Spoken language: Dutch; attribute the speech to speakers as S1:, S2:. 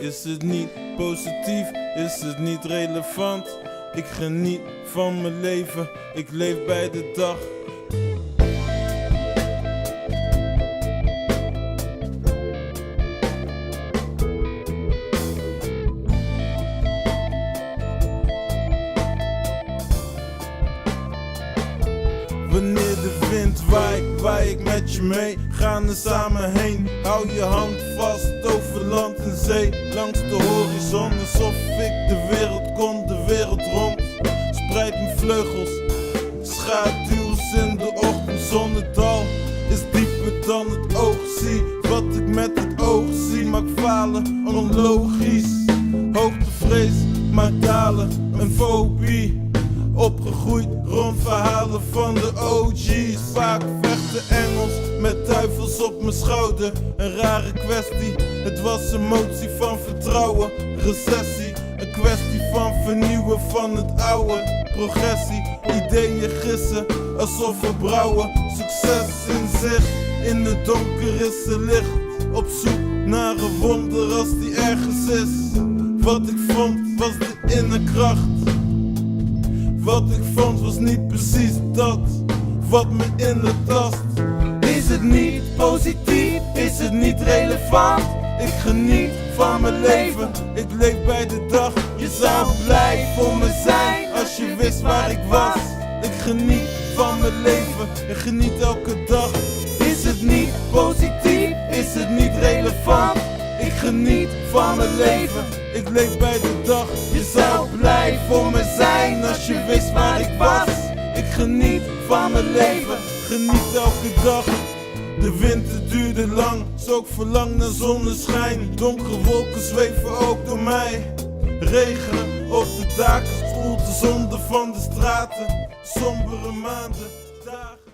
S1: Is het niet positief, is het niet relevant? Ik geniet van mijn leven, ik leef bij de dag. Wanneer de wind waait, waai ik met je mee. Gaan er samen heen, hou je hand vast over land en zee. Langs de horizon, alsof ik de wereld kon, de wereld rond. Spreid mijn vleugels, schaduws in de ochtendzon. Het dal is dieper dan het oog zie. Wat ik met het oog zie, maakt falen onlogisch. Hoogtevrees maakt dalen, een fobie. Opgegroeid rond verhalen van de OG's. Vaak vechten Engels met duivels op mijn schouder. Een rare kwestie, het was een motie van vertrouwen. Recessie, een kwestie van vernieuwen van het oude. Progressie, ideeën gissen, alsof we brouwen. Succes in zicht, in het donker is er licht. Op zoek naar een wonder als die ergens is. Wat ik vond was de innerkracht. Wat ik vond was niet precies dat, wat me in de tast. Is het niet positief, is het niet relevant? Ik geniet van mijn leven, ik leef bij de dag. Je zou blij voor me zijn als je wist waar ik was. Ik geniet van mijn leven, ik geniet elke dag. Is het niet positief, is het niet relevant? Ik geniet van mijn leven, ik leef bij de dag. Je zou blij voor me zijn als je wist waar ik was. Ik geniet van mijn leven, geniet elke dag. De winter duurde lang, zo ik verlang naar zonneschijn. Donkere wolken zweven ook door mij. Regen op de daken, spoelt de zonde van de straten. Sombere maanden, dagen.